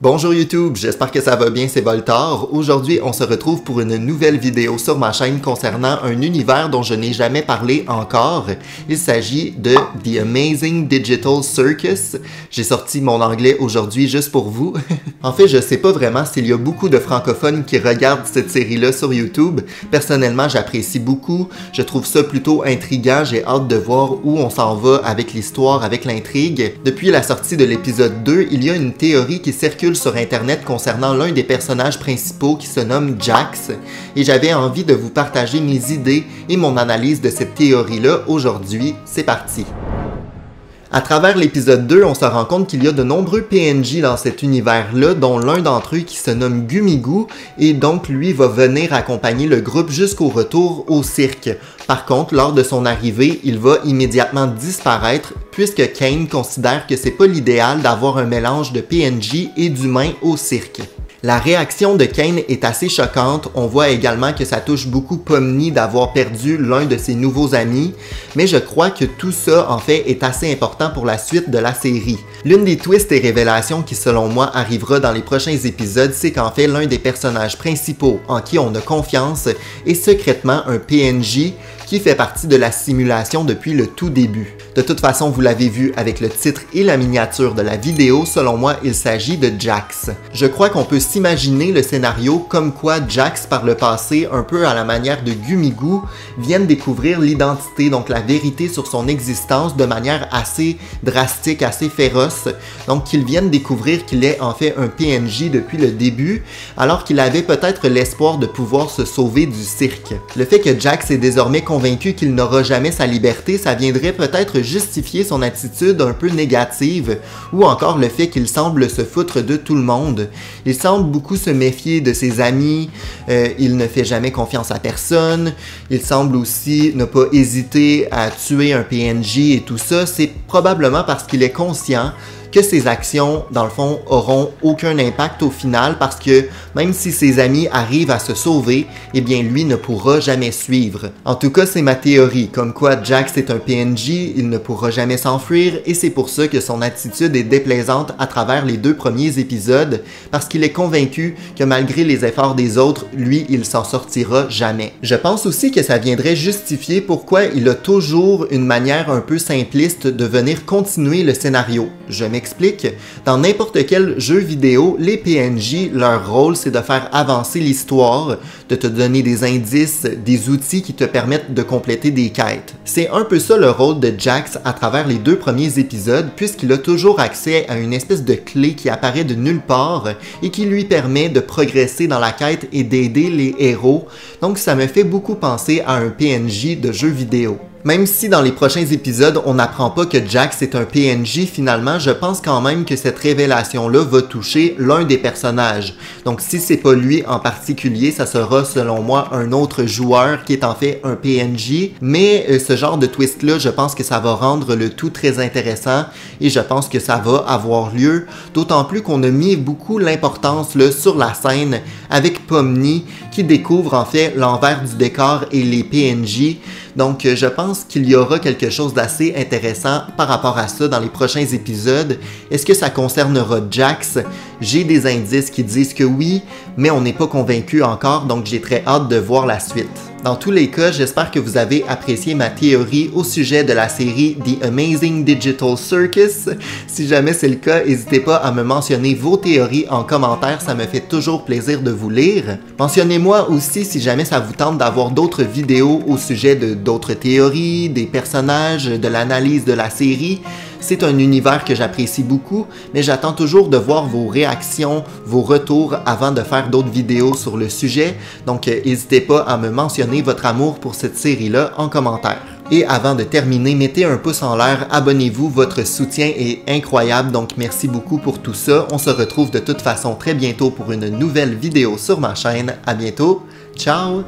Bonjour YouTube, j'espère que ça va bien, c'est Voltar. Aujourd'hui, on se retrouve pour une nouvelle vidéo sur ma chaîne concernant un univers dont je n'ai jamais parlé encore. Il s'agit de The Amazing Digital Circus. J'ai sorti mon anglais aujourd'hui juste pour vous. En fait, je sais pas vraiment s'il y a beaucoup de francophones qui regardent cette série-là sur YouTube. Personnellement, j'apprécie beaucoup. Je trouve ça plutôt intriguant. J'ai hâte de voir où on s'en va avec l'histoire, avec l'intrigue. Depuis la sortie de l'épisode 2, il y a une théorie qui circule sur internet concernant l'un des personnages principaux qui se nomme Jax, et j'avais envie de vous partager mes idées et mon analyse de cette théorie-là aujourd'hui. C'est parti! À travers l'épisode 2, on se rend compte qu'il y a de nombreux PNJ dans cet univers-là, dont l'un d'entre eux qui se nomme Gumigo, et donc lui va venir accompagner le groupe jusqu'au retour au cirque. Par contre, lors de son arrivée, il va immédiatement disparaître, puisque Kane considère que c'est pas l'idéal d'avoir un mélange de PNJ et d'humains au cirque. La réaction de Kane est assez choquante, on voit également que ça touche beaucoup Pomni d'avoir perdu l'un de ses nouveaux amis, mais je crois que tout ça en fait est assez important pour la suite de la série. L'une des twists et révélations qui selon moi arrivera dans les prochains épisodes, c'est qu'en fait l'un des personnages principaux en qui on a confiance est secrètement un PNJ qui fait partie de la simulation depuis le tout début. De toute façon, vous l'avez vu avec le titre et la miniature de la vidéo, selon moi, il s'agit de Jax. Je crois qu'on peut s'imaginer le scénario comme quoi Jax, par le passé, un peu à la manière de Gumigo, vienne découvrir l'identité, donc la vérité sur son existence de manière assez drastique, assez féroce. Donc qu'il vienne découvrir qu'il est en fait un PNJ depuis le début, alors qu'il avait peut-être l'espoir de pouvoir se sauver du cirque. Le fait que Jax est désormais convaincu qu'il n'aura jamais sa liberté, ça viendrait peut-être justifier son attitude un peu négative, ou encore le fait qu'il semble se foutre de tout le monde. Il semble beaucoup se méfier de ses amis, il ne fait jamais confiance à personne, il semble aussi ne pas hésiter à tuer un PNJ et tout ça. C'est probablement parce qu'il est conscient que ses actions, dans le fond, auront aucun impact au final parce que même si ses amis arrivent à se sauver, eh bien lui ne pourra jamais suivre. En tout cas, c'est ma théorie, comme quoi Jax est un PNJ, il ne pourra jamais s'enfuir et c'est pour ça que son attitude est déplaisante à travers les deux premiers épisodes parce qu'il est convaincu que malgré les efforts des autres, lui, il s'en sortira jamais. Je pense aussi que ça viendrait justifier pourquoi il a toujours une manière un peu simpliste de venir continuer le scénario. Je m'explique. Dans n'importe quel jeu vidéo, les PNJ, leur rôle, c'est de faire avancer l'histoire, de te donner des indices, des outils qui te permettent de compléter des quêtes. C'est un peu ça le rôle de Jax à travers les deux premiers épisodes, puisqu'il a toujours accès à une espèce de clé qui apparaît de nulle part et qui lui permet de progresser dans la quête et d'aider les héros. Donc ça me fait beaucoup penser à un PNJ de jeu vidéo. Même si dans les prochains épisodes, on n'apprend pas que Jax est un PNJ finalement, je pense quand même que cette révélation-là va toucher l'un des personnages. Donc si c'est pas lui en particulier, ça sera selon moi un autre joueur qui est en fait un PNJ. Mais ce genre de twist-là, je pense que ça va rendre le tout très intéressant et je pense que ça va avoir lieu. D'autant plus qu'on a mis beaucoup l'importance sur la scène avec Pomni qui découvre en fait l'envers du décor et les PNJ. Donc je pense qu'il y aura quelque chose d'assez intéressant par rapport à ça dans les prochains épisodes. Est-ce que ça concernera Jax? J'ai des indices qui disent que oui, mais on n'est pas convaincu encore, donc j'ai très hâte de voir la suite. Dans tous les cas, j'espère que vous avez apprécié ma théorie au sujet de la série The Amazing Digital Circus. Si jamais c'est le cas, n'hésitez pas à me mentionner vos théories en commentaire, ça me fait toujours plaisir de vous lire. Mentionnez-moi aussi si jamais ça vous tente d'avoir d'autres vidéos au sujet de d'autres théories, des personnages, de l'analyse de la série. C'est un univers que j'apprécie beaucoup, mais j'attends toujours de voir vos réactions, vos retours avant de faire d'autres vidéos sur le sujet. Donc n'hésitez pas à me mentionner votre amour pour cette série-là en commentaire. Et avant de terminer, mettez un pouce en l'air, abonnez-vous, votre soutien est incroyable, donc merci beaucoup pour tout ça. On se retrouve de toute façon très bientôt pour une nouvelle vidéo sur ma chaîne. À bientôt, ciao!